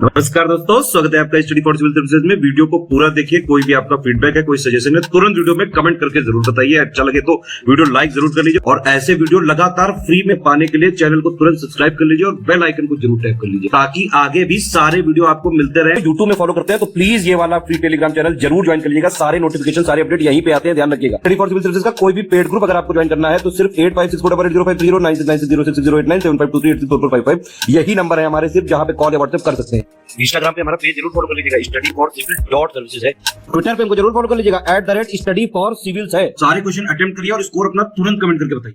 नमस्कार दोस्तों, स्वागत है आपका स्टडी फॉर सिविल सर्विसेज में। वीडियो को पूरा देखिए। कोई भी आपका फीडबैक है, कोई सजेशन है, तुरंत वीडियो में कमेंट करके जरूर बताइए। अच्छा लगे तो वीडियो लाइक जरूर कर लीजिए और ऐसे वीडियो लगातार फ्री में पाने के लिए चैनल को तुरंत सब्सक्राइब कर लीजिए और बेल आइकन को जरूर टैप कर लीजिए ताकि आगे भी सारे वीडियो आपको मिलते रहे। यूट्यूब में फॉलो करते हैं तो प्लीज ये वाला फ्री टेलीग्राम चैनल जरूर ज्वाइन कर लीजिएगा। सारे नोटिफिकेशन, सारे अपडेट यहीं पे आते हैं, ध्यान रखिएगा। स्टडी फॉर सिविल सर्विसेज का कोई भी पेड ग्रुप अगर आपको ज्वाइन करना है तो सिर्फ 85648805309660897523864455 यही नंबर है हमारे, सिर्फ जहां पे कॉल या व्हाट्सएप कर सकते हैं। इंस्टाग्राम पे हमारा पेज जरूर फॉलो कर लीजिएगा, studyforcivil.services है। ट्विटर पे हमको जरूर फॉलो कर लीजिएगा, @studyforcivils है। सारे क्वेश्चन अटेम्प्ट करिए और स्कोर अपना तुरंत कमेंट करके बताइए।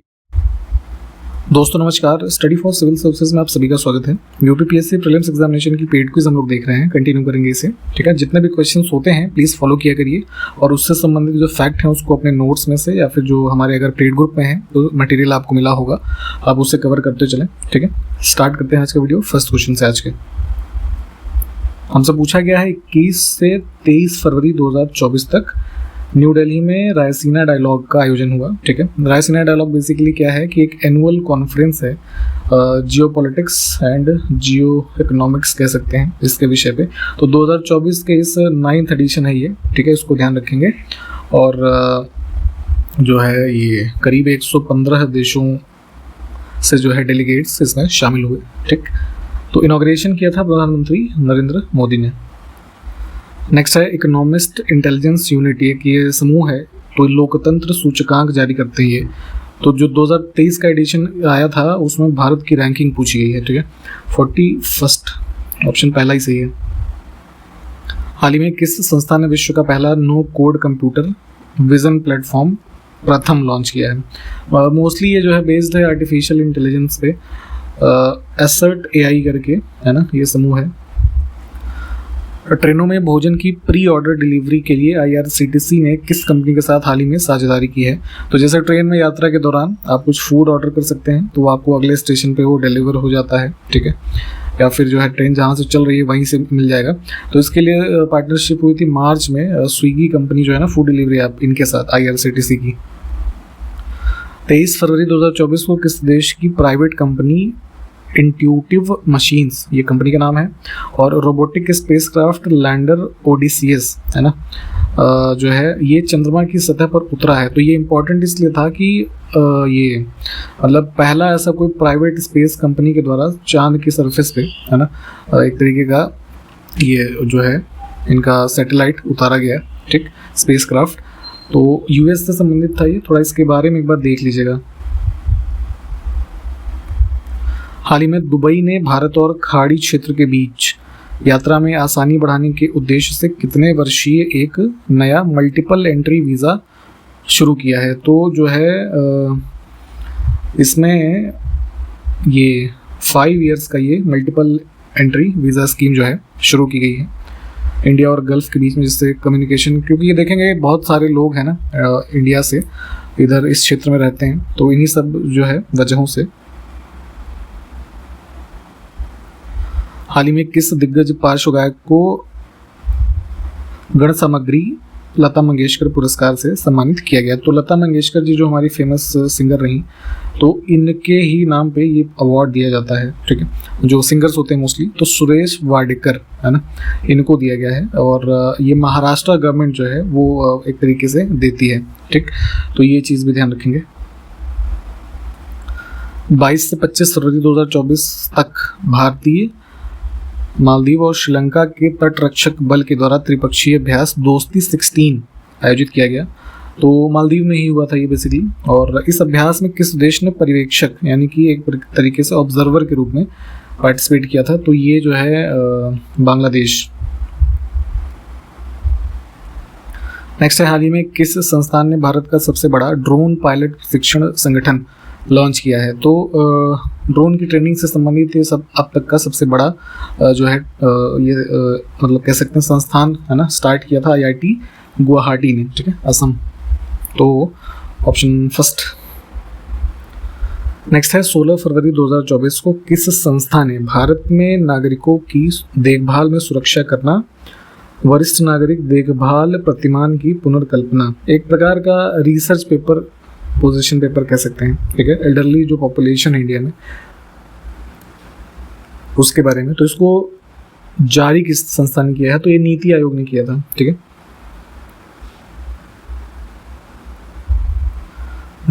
दोस्तों नमस्कार, स्टडी फॉर सिविल सर्विसेज में आप सभी का स्वागत है। यूपीपीएससी प्रीलिम्स एग्जामिनेशन की पेड क्विज हम लोग देख रहे हैं, कंटिन्यू करेंगे इसे। ठीक है, जितने भी क्वेश्चंस होते हैं प्लीज़ फॉलो किया करिए और उससे संबंधित जो फैक्ट हैं उसको अपने नोट्स में से या फिर जो हमारे अगर पेड ग्रुप में है तो मटेरियल आपको मिला होगा, आप उससे कवर करते चलें। ठीक है, स्टार्ट करते हैं आज का वीडियो। फर्स्ट क्वेश्चन से आज के हमसे पूछा गया है 21 से 23 फरवरी 2024 तक न्यू दिल्ली में रायसीना डायलॉग का आयोजन हुआ। ठीक है, रायसीना डायलॉग बेसिकली क्या है कि एक एनुअल कॉन्फ्रेंस है जियो पॉलिटिक्स एंड जियो इकोनॉमिक्स कह सकते हैं इसके विषय पे। तो 2024 के इस 9th एडिशन है ये। ठीक है, इसको ध्यान रखेंगे। और जो है ये करीब 115 देशों से जो है डेलीगेट्स इसमें शामिल हुए। ठीक, तो इनॉग्रेशन किया था प्रधानमंत्री नरेंद्र मोदी ने। नेक्स्ट है इकोनॉमिस्ट इंटेलिजेंस यूनिट, एक ये समूह है तो लोकतंत्र सूचकांक जारी करते हैं ये। तो जो 2023 का एडिशन आया था उसमें भारत की रैंकिंग पूछी गई है। ठीक है, 41st ऑप्शन पहला ही सही है। हाल ही में किस संस्था ने विश्व का पहला no code computer vision platform प्रथम लॉन्च किया है? मोस्टली ये जो है बेस्ड है आर्टिफिशियल इंटेलिजेंस पे, एसर्ट AI करके है ना, ये समूह है। ट्रेनों में भोजन की प्री ऑर्डर डिलीवरी के लिए IRCTC ने किस कंपनी के साथ हाल ही में साझेदारी की है? तो जैसे ट्रेन में यात्रा के दौरान आप कुछ फूड ऑर्डर कर सकते हैं तो आपको अगले स्टेशन पे वो डिलीवर हो जाता है। ठीक है, या फिर जो है ट्रेन जहाँ से चल रही है वहीं से मिल जाएगा। तो इसके लिए पार्टनरशिप हुई थी मार्च में स्विगी कंपनी जो है ना, फूड डिलीवरी ऐप, इनके साथ IRCTC की। 23 फरवरी 2024 को किस देश की प्राइवेट कंपनी इंट्यूटिव मशीन्स, ये कंपनी का नाम है, और रोबोटिक स्पेसक्राफ्ट लैंडर ODCS है ना, जो है ये चंद्रमा की सतह पर उतरा है। तो ये इम्पोर्टेंट इसलिए था कि ये मतलब पहला ऐसा कोई प्राइवेट स्पेस कंपनी के द्वारा चांद की सरफेस पे है ना एक तरीके का ये जो है इनका सैटेलाइट उतारा गया। ठीक, स्पेसक्राफ्ट तो US से संबंधित था ये। थोड़ा इसके बारे में एक बार देख लीजिएगा। हाल ही में दुबई ने भारत और खाड़ी क्षेत्र के बीच यात्रा में आसानी बढ़ाने के उद्देश्य से कितने वर्षीय एक नया मल्टीपल एंट्री वीज़ा शुरू किया है? तो जो है इसमें ये 5 years का ये मल्टीपल एंट्री वीज़ा स्कीम जो है शुरू की गई है इंडिया और गल्फ के बीच में, जिससे कम्युनिकेशन, क्योंकि ये देखेंगे बहुत सारे लोग हैं ना इंडिया से इधर इस क्षेत्र में रहते हैं, तो इन्हीं सब जो है वजहों से। हाल ही में किस दिग्गज पार्श्व गायक को गण सामग्री लता मंगेशकर पुरस्कार से सम्मानित किया गया? तो लता मंगेशकर जी जो हमारी फेमस सिंगर रही, तो इनके ही नाम पे ये अवार्ड दिया जाता है। ठीक है, जो सिंगर्स होते हैं मोस्टली, तो सुरेश वाडेकर है ना, इनको दिया गया है और ये महाराष्ट्र गवर्नमेंट जो है वो एक तरीके से देती है। ठीक, तो ये चीज़ भी ध्यान रखेंगे। 22 से 25 फरवरी 2024 तक भारतीय, मालदीव और श्रीलंका के तटरक्षक बल के द्वारा त्रिपक्षीय अभ्यास दोस्ती 16 आयोजित किया गया। तो मालदीव में ही हुआ था ये बेसिकली। और इस अभ्यास में किस देश ने पर्यवेक्षक यानी कि एक तरीके से ऑब्जर्वर के रूप में पार्टिसिपेट किया था? तो ये जो है बांग्लादेश। नेक्स्ट है, हाल ही में किस संस्थान ने भारत का सबसे बड़ा ड्रोन पायलट प्रशिक्षण संगठन लॉन्च किया है? तो ड्रोन की ट्रेनिंग से संबंधित ये सब अब तक का सबसे बड़ा जो है ये मतलब कह सकते हैं संस्थान है ना, स्टार्ट किया था IIT गुवाहाटी ने। ठीक है, असम। तो ऑप्शन फर्स्ट। नेक्स्ट है 16 फरवरी 2024 को किस संस्था ने भारत में नागरिकों की देखभाल में सुरक्षा करना, वरिष्ठ नागरिक देखभाल प्रतिमान की पुनर्कल्पना, एक प्रकार का रिसर्च पेपर, पोजीशन पेपर कह सकते हैं। ठीक है, एल्डरली जो पॉपुलेशन है इंडिया में उसके बारे में, तो इसको जारी किस संस्था ने किया है? तो ये नीति आयोग ने किया था। ठीक है।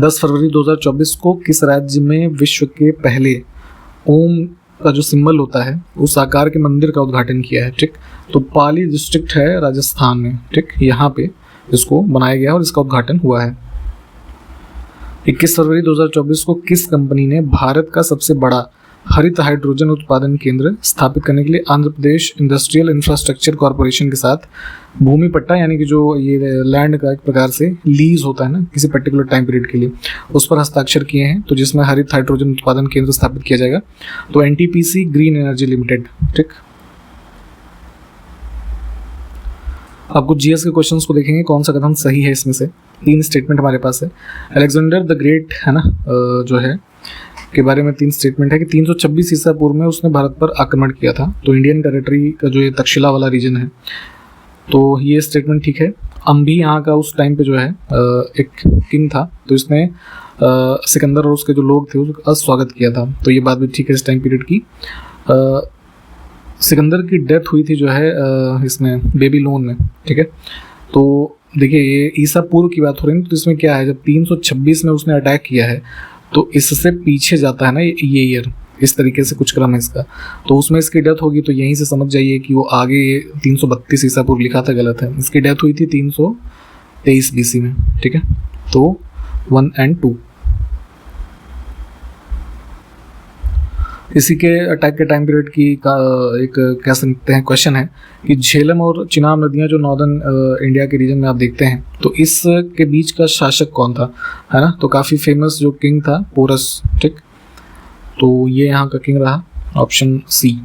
10 फरवरी 2024 को किस राज्य में विश्व के पहले ओम का जो सिंबल होता है उस आकार के मंदिर का उद्घाटन किया है? ठीक, तो पाली डिस्ट्रिक्ट है राजस्थान में। ठीक, यहाँ पे इसको बनाया गया और इसका उद्घाटन हुआ है। 21 फरवरी 2024 को किस कंपनी ने भारत का सबसे बड़ा हरित हाइड्रोजन उत्पादन केंद्र स्थापित करने के लिए Andhra Pradesh industrial infrastructure corporation के साथ भूमि पट्टा, यानी कि जो ये लैंड का एक प्रकार से लीज होता है ना किसी पर्टिकुलर टाइम पीरियड के लिए, उस पर हस्ताक्षर किए हैं? तो जिसमें हरित हाइड्रोजन उत्पादन केंद्र स्थापित किया जाएगा, तो एनटीपीसी ग्रीन एनर्जी लिमिटेड। ठीक, आपको जीएस के क्वेश्चंस को देखेंगे कौन सा कथन सही है इसमें से। 3 स्टेटमेंट हमारे पास है। अलेक्जेंडर द ग्रेट है ना जो है के बारे में 3 स्टेटमेंट है कि 326 ईसा पूर्व में उसने भारत पर आक्रमण किया था। तो इंडियन टेरिटरी का जो ये तक्षशिला वाला रीजन है, तो ये स्टेटमेंट ठीक है। अम्भी यहाँ का उस टाइम पे जो है एक किंग था, तो इसने सिकंदर और उसके जो लोग थे उसका स्वागत किया था। तो ये बात भी ठीक है इस टाइम पीरियड की। सिकंदर की डेथ हुई थी जो है इसमें बेबीलोन में। ठीक है, तो देखिए ये ईसा पूर्व की बात हो रही है, तो इसमें क्या है, जब 326 में उसने अटैक किया है तो इससे पीछे जाता है ना ये ईयर, इस तरीके से कुछ क्रम है इसका। तो उसमें इसकी डेथ होगी, तो यहीं से समझ जाइए कि वो आगे 332 ईसा पूर्व लिखा था, गलत है। इसकी डेथ हुई थी 323 बीसी में। ठीक है, तो 1 और 2 इसी के अटैक के टाइम पीरियड की का एक कह सकते हैं क्वेश्चन है कि झेलम और चिनाब नदियां जो नॉर्दर्न इंडिया के रीजन में आप देखते हैं, तो इस के बीच का शासक कौन था, है ना? तो काफ़ी फेमस जो किंग था पोरस। ठीक, तो ये यहाँ का किंग रहा, ऑप्शन सी।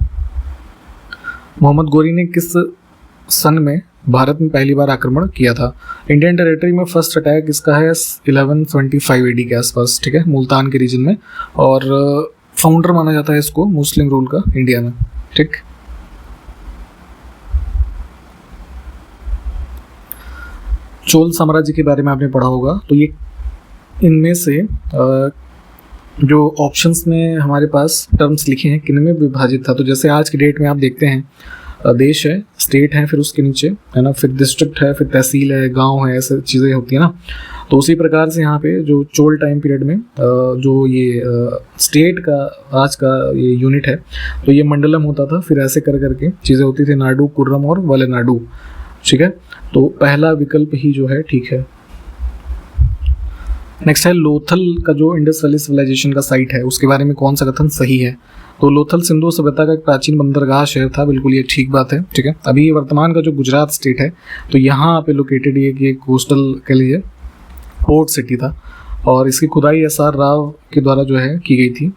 मोहम्मद गोरी ने किस सन में भारत में पहली बार आक्रमण किया था? इंडियन टेरिटरी में फर्स्ट अटैक इसका है 1125 AD के आसपास। ठीक है, मुल्तान के रीजन में, और फाउंडर माना जाता है इसको मुस्लिम रूल का इंडिया में। ठीक, चोल साम्राज्य के बारे में आपने पढ़ा होगा, तो ये इनमें से जो ऑप्शंस में हमारे पास टर्म्स लिखे हैं किन में विभाजित था? तो जैसे आज की डेट में आप देखते हैं देश है, स्टेट है, फिर उसके नीचे है ना, फिर डिस्ट्रिक्ट है, फिर तहसील है, गांव है, ऐसे चीज़ें होती है ना। तो उसी प्रकार से यहाँ पे जो चोल टाइम पीरियड में जो ये स्टेट का आज का ये यूनिट है, तो ये मंडलम होता था, फिर ऐसे कर करके चीज़ें होती थी, नाडु, कुर्रम और वलेनाडु। ठीक है, तो पहला विकल्प ही जो है ठीक है। नेक्स्ट है लोथल का जो इंडस वैली सिविलाइजेशन का साइट है, उसके बारे में कौन सा कथन सही है? तो लोथल सिंधु सभ्यता का एक प्राचीन बंदरगाह शहर था, बिल्कुल ये ठीक बात है। ठीक है, अभी वर्तमान का जो गुजरात स्टेट है, तो यहाँ पे लोकेटेड ये कि कोस्टल कह लीजिए पोर्ट सिटी था, और इसकी खुदाई SR राव के द्वारा जो है की गई थी।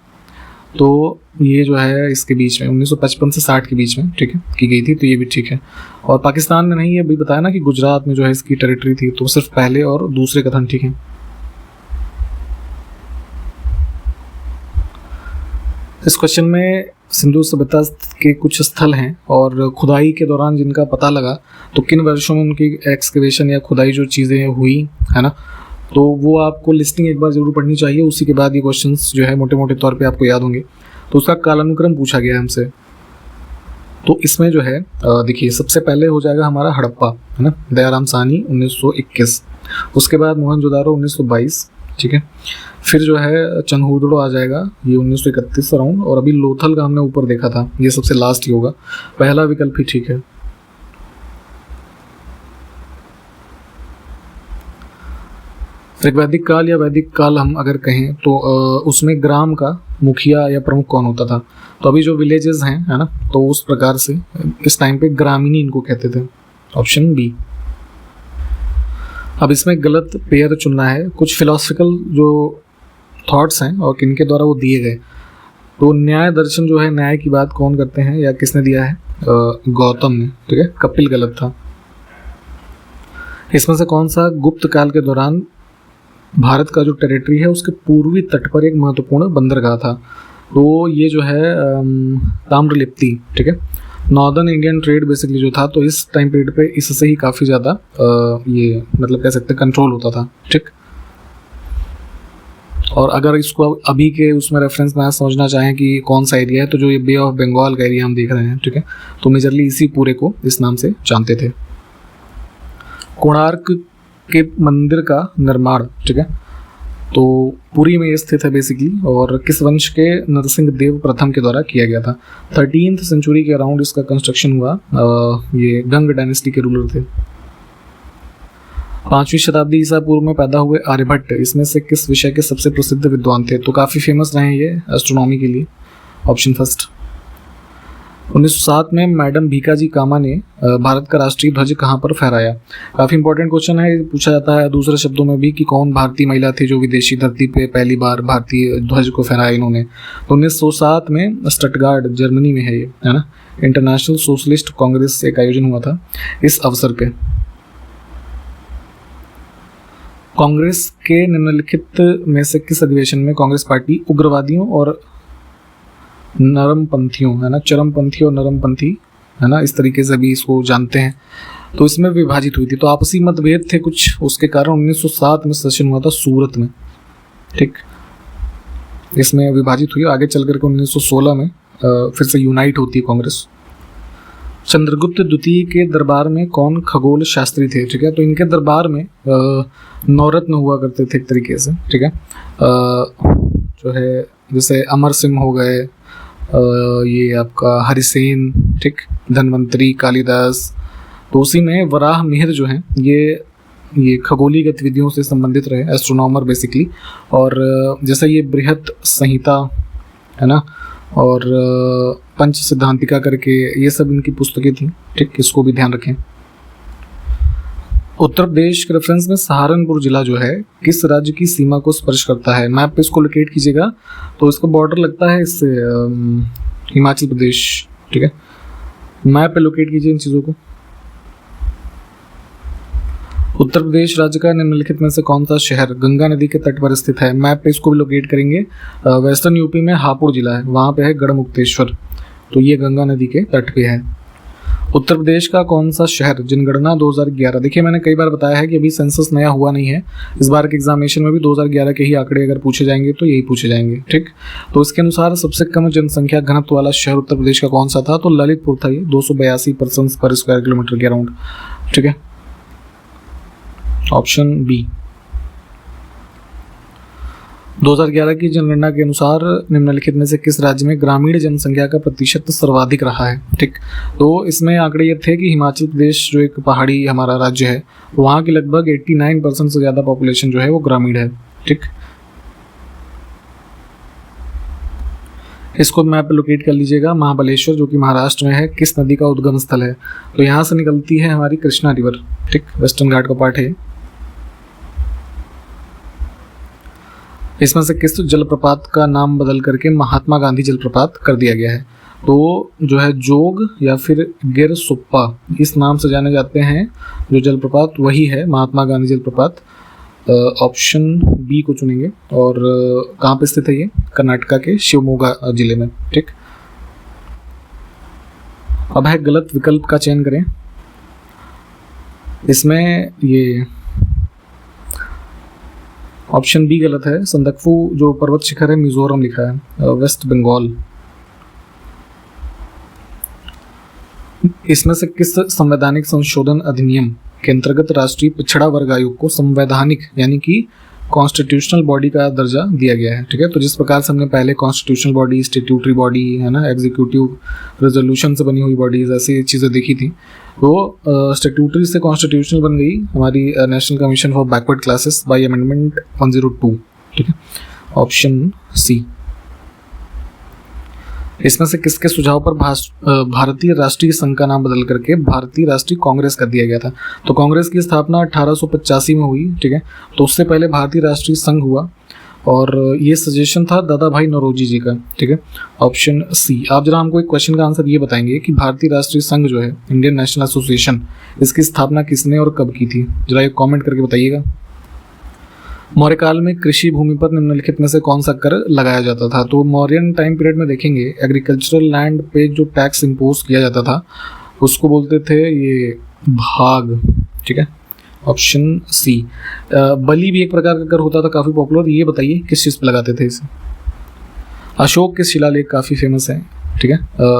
तो ये जो है इसके बीच में 1955 से 60 के बीच में, ठीक है, की गई थी, तो ये भी ठीक है। और पाकिस्तान में नहीं, ये भी बताया ना कि गुजरात में जो है इसकी टेरिटरी थी, तो सिर्फ पहले और दूसरे कथन ठीक है। इस क्वेश्चन में सिंधु सभ्यता के कुछ स्थल हैं और खुदाई के दौरान जिनका पता लगा, तो किन वर्षों में उनकी एक्सकवेशन या खुदाई जो चीज़ें हुई है ना, तो वो आपको लिस्टिंग एक बार जरूर पढ़नी चाहिए, उसी के बाद ये क्वेश्चंस जो है मोटे मोटे तौर पे आपको याद होंगे। तो उसका कालानुक्रम पूछा गया है हमसे। तो इसमें जो है देखिए सबसे पहले हो जाएगा हमारा हड़प्पा, है ना, दयाराम साहनी 1921, उसके बाद मोहनजोदारो 1922, ठीक है, फिर जो है चंदहुदड़ो आ जाएगा ये 1931 अराउंड, और अभी लोथल का हमने ऊपर देखा था, ये सबसे लास्ट ही होगा, पहला विकल्प ही ठीक है। वैदिक काल या वैदिक काल हम अगर कहें तो उसमें ग्राम का मुखिया या प्रमुख कौन होता था? तो अभी जो विलेजेस हैं, है ना, तो उस प्रकार से इस टाइम पे ग्रामीणी इनको कहते थे, ऑप्शन बी। अब इसमें गलत पेयर चुनना है, कुछ फिलोसफिकल जो थॉट्स हैं और किनके द्वारा वो दिए गए। तो न्याय दर्शन जो है, न्याय की बात कौन करते हैं या किसने दिया है? गौतम ने, ठीक है, कपिल गलत था। इसमें से कौन सा गुप्त काल के दौरान भारत का जो टेरिटरी है उसके पूर्वी तट पर एक महत्वपूर्ण बंदरगाह था? तो ये जो है ताम्रलिप्ति, ठीक है, नॉर्दर्न इंडियन ट्रेड बेसिकली जो था, तो इस टाइम पीरियड पे इससे ही काफ़ी ज़्यादा ये मतलब कह सकते हैं कंट्रोल होता था, ठीक। और अगर इसको अभी के उसमें रेफरेंस में समझना चाहें कि कौन सा एरिया है, तो जो ये बे ऑफ बंगाल का एरिया हम देख रहे हैं, ठीक है, तो मेजरली इसी पूरे को इस नाम से जानते थे। कोणार्क के मंदिर का निर्माण, ठीक है, तो पुरी में ये स्थित है बेसिकली, और किस वंश के नरसिंह देव प्रथम के द्वारा किया गया था। 13th सेंचुरी के अराउंड इसका कंस्ट्रक्शन हुआ। ये गंग डायनेस्टी के रूलर थे। 5वीं शताब्दी ईसा पूर्व में पैदा हुए आर्यभट्ट इसमें से किस विषय के सबसे प्रसिद्ध विद्वान थे? तो काफ़ी फेमस रहे हैं ये एस्ट्रोनॉमी के लिए। Option first. 1907 में मैडम भीकाजी कामा ने भारत का राष्ट्रीय ध्वज कहाँ पर फहराया? काफ़ी इंपॉर्टेंट क्वेश्चन है, पूछा जाता है दूसरे शब्दों में भी कि कौन भारतीय महिला थी जो विदेशी धरती पे पहली बार भारतीय ध्वज को फहराया इन्होंने। तो 1907 में स्टटगार्ड जर्मनी में है ये, है ना, इंटरनेशनल सोशलिस्ट कांग्रेस एक आयोजन हुआ था इस अवसर पे। कांग्रेस के निम्नलिखित में से किस अधिवेशन में कांग्रेस पार्टी उग्रवादियों और नरमपंथियों, है ना, चरमपंथी और नरमपंथी, है ना, इस तरीके से भी इसको जानते हैं, तो इसमें विभाजित हुई थी। तो आपसी मतभेद थे कुछ, उसके कारण 1907 में सेशन हुआ था सूरत में, ठीक, इसमें विभाजित हुई। आगे चल करके 1916 में फिर से यूनाइट होती है कांग्रेस। चंद्रगुप्त द्वितीय के दरबार में कौन खगोल शास्त्री थे? ठीक है, तो इनके दरबार में नवरत्न हुआ करते थे एक तरीके से, ठीक है, जो है जैसे अमर सिंह हो गए, ये आपका हरिसेन, ठीक, धन्वंतरी, कालिदास। तो उसी में वराह मिहिर जो हैं ये खगोलीय गतिविधियों से संबंधित रहे, एस्ट्रोनॉमर बेसिकली। और जैसे ये बृहत संहिता, है ना, और पंच सिद्धांतिका करके ये सब इनकी पुस्तकें थी, ठीक, इसको भी ध्यान रखें। उत्तर प्रदेश के रेफरेंस में सहारनपुर जिला जो है किस राज्य की सीमा को स्पर्श करता है? मैप पे इसको लोकेट कीजिएगा, तो इसका बॉर्डर लगता है इससे हिमाचल प्रदेश, ठीक है, मैप पे लोकेट कीजिए इन चीज़ों को। उत्तर प्रदेश राज्य का निम्नलिखित में से कौन सा शहर गंगा नदी के तट पर स्थित है? मैप पे इसको भी लोकेट करेंगे। वेस्टर्न यूपी में हापुड़ जिला है, वहाँ पे है गढ़मुक्तेश्वर, तो ये गंगा नदी के तट पे है। उत्तर प्रदेश का कौन सा शहर जनगणना 2011, देखिए मैंने कई बार बताया है कि अभी सेंसस नया हुआ नहीं है, इस बार के एग्जामिनेशन में भी 2011 के ही आंकड़े अगर पूछे जाएंगे तो यही पूछे जाएंगे, ठीक। तो इसके अनुसार सबसे कम जनसंख्या घनत्व वाला शहर उत्तर प्रदेश का कौन सा था? तो ललितपुर था, ये 282 पर्सन पर स्क्वायर किलोमीटर के अराउंड, ठीक है, ऑप्शन बी। 2011 की जनगणना के अनुसार निम्नलिखित में से किस राज्य में ग्रामीण जनसंख्या का प्रतिशत सर्वाधिक रहा है? ठीक, तो इसमें आंकड़े ये थे कि हिमाचल प्रदेश जो एक पहाड़ी हमारा राज्य है, वहाँ की लगभग 89% से ज़्यादा पॉपुलेशन जो है वो ग्रामीण है, ठीक। इसको मैप पे लोकेट कर लीजिएगा। महाबलेश्वर जो कि महाराष्ट्र में है, किस नदी का उद्गम स्थल है? तो यहाँ से निकलती है हमारी कृष्णा रिवर, ठीक, वेस्टर्न घाट का पार्ट है। इसमें से किस जलप्रपात का नाम बदल करके महात्मा गांधी जलप्रपात कर दिया गया है? तो जो है जोग या फिर गिर सुप्पा इस नाम से जाने जाते हैं जो जलप्रपात, वही है महात्मा गांधी जलप्रपात। ऑप्शन बी को चुनेंगे। और कहाँ पे स्थित है ये? कर्नाटका के शिवमोगा जिले में, ठीक। अब है गलत विकल्प का चयन करें। इसमें ये ऑप्शन बी गलत है। संदकफू जो पर्वत शिखर है मिजोरम लिखा है, वेस्ट बंगाल। इसमें से किस संवैधानिक संशोधन अधिनियम के अंतर्गत राष्ट्रीय पिछड़ा वर्ग आयोग को संवैधानिक यानी कि कॉन्स्टिट्यूशनल बॉडी का दर्जा दिया गया है? ठीक है, तो जिस प्रकार से हमने पहले कॉन्स्टिट्यूशनल बॉडी, स्टेट्यूटरी बॉडी, है ना, एग्जीक्यूटिव रेजोल्यूशन से बनी हुई बॉडीज, ऐसी चीज़ें देखी थी, तो स्टेट्यूटरी से कॉन्स्टिट्यूशनल बन गई हमारी national commission for backward classes bye amendment 102, ठीक है, ऑप्शन सी। इसमें से किसके सुझाव पर भारतीय राष्ट्रीय संघ का नाम बदल करके भारतीय राष्ट्रीय कांग्रेस कर दिया गया था? तो कांग्रेस की स्थापना 1885 में हुई, ठीक है, तो उससे पहले भारतीय राष्ट्रीय संघ हुआ और ये सजेशन था दादा भाई नौरोजी जी का, ठीक है, ऑप्शन सी। आप जरा हमको एक क्वेश्चन का आंसर ये बताएंगे कि भारतीय राष्ट्रीय संघ जो है इंडियन नेशनल एसोसिएशन, इसकी स्थापना किसने और कब की थी? जरा एक कॉमेंट करके बताइएगा। मौर्य काल में कृषि भूमि पर निम्नलिखित में से कौन सा कर लगाया जाता था? तो मौर्यन टाइम पीरियड में देखेंगे एग्रीकल्चरल लैंड पे जो टैक्स इम्पोज किया जाता था उसको बोलते थे ये भाग, ठीक है, ऑप्शन सी। बलि भी एक प्रकार का कर होता था, काफ़ी पॉपुलर। ये बताइए किस चीज़ पे लगाते थे इसे। अशोक के शिलालेख काफ़ी फेमस है, ठीक है।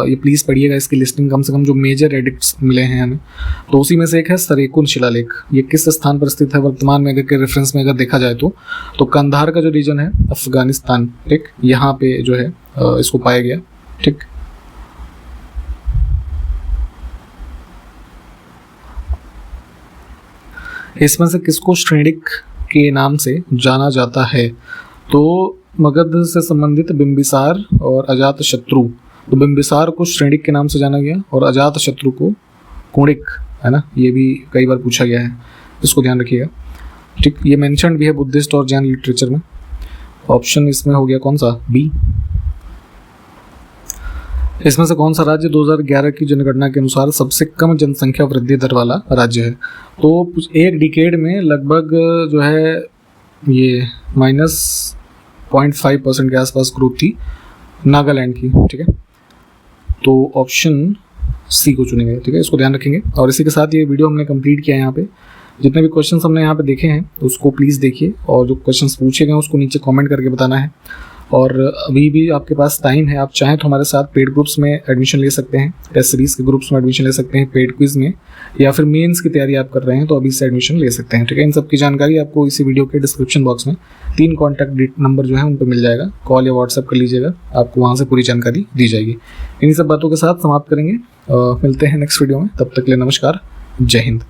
ये प्लीज़ पढ़िएगा, इसकी लिस्टिंग कम से कम जो मेजर एडिक्ट्स मिले हैं हमें, तो उसी में से एक है सरेकुन शिलालेख। ये किस स्थान पर स्थित है वर्तमान में, अगर के रेफरेंस में अगर देखा जाए तो कंधार का जो रीजन है अफगानिस्तान, ठीक, यहाँ पे जो है इसको पाया गया, ठीक। इसमें से किसको श्रेणिक के नाम से जाना जाता है? तो मगध से संबंधित बिंबिसार और अजातशत्रु। तो बिंबिसार को श्रेणिक के नाम से जाना गया और अजातशत्रु को कुणिक, है ना, ये भी कई बार पूछा गया है, इसको ध्यान रखिएगा, ठीक। ये मेंशन भी है बुद्धिस्ट और जैन लिटरेचर में। ऑप्शन इसमें हो गया कौन सा, बी। इसमें से कौन सा राज्य 2011 की जनगणना के अनुसार सबसे कम जनसंख्या वृद्धि दर वाला राज्य है? तो एक डिकेड में लगभग जो है ये -0.5% के आसपास ग्रोथ थी नागालैंड की, ठीक है। तो ऑप्शन सी को चुनेंगे, ठीक है, इसको ध्यान रखेंगे। और इसी के साथ ये वीडियो हमने कंप्लीट किया है। यहाँ पे जितने भी क्वेश्चंस हमने यहाँ पे देखे हैं उसको प्लीज़ देखिए, और जो क्वेश्चंस पूछे गए उसको नीचे कमेंट करके बताना है। और अभी भी आपके पास टाइम है, आप चाहें तो हमारे साथ पेड ग्रुप्स में एडमिशन ले सकते हैं, टेस्ट सीरीज़ के ग्रुप्स में एडमिशन ले सकते हैं, पेड क्विज में, या फिर मेंस की तैयारी आप कर रहे हैं तो अभी से एडमिशन ले सकते हैं, ठीक है। इन सब की जानकारी आपको इसी वीडियो के डिस्क्रिप्शन बॉक्स में 3 कॉन्टैक्ट नंबर जो है उन पर मिल जाएगा, कॉल या व्हाट्सएप कर लीजिएगा, आपको वहाँ से पूरी जानकारी दी जाएगी। इन्हीं सब बातों के साथ समाप्त करेंगे, मिलते हैं नेक्स्ट वीडियो में, तब तक के लिए नमस्कार, जय हिंद।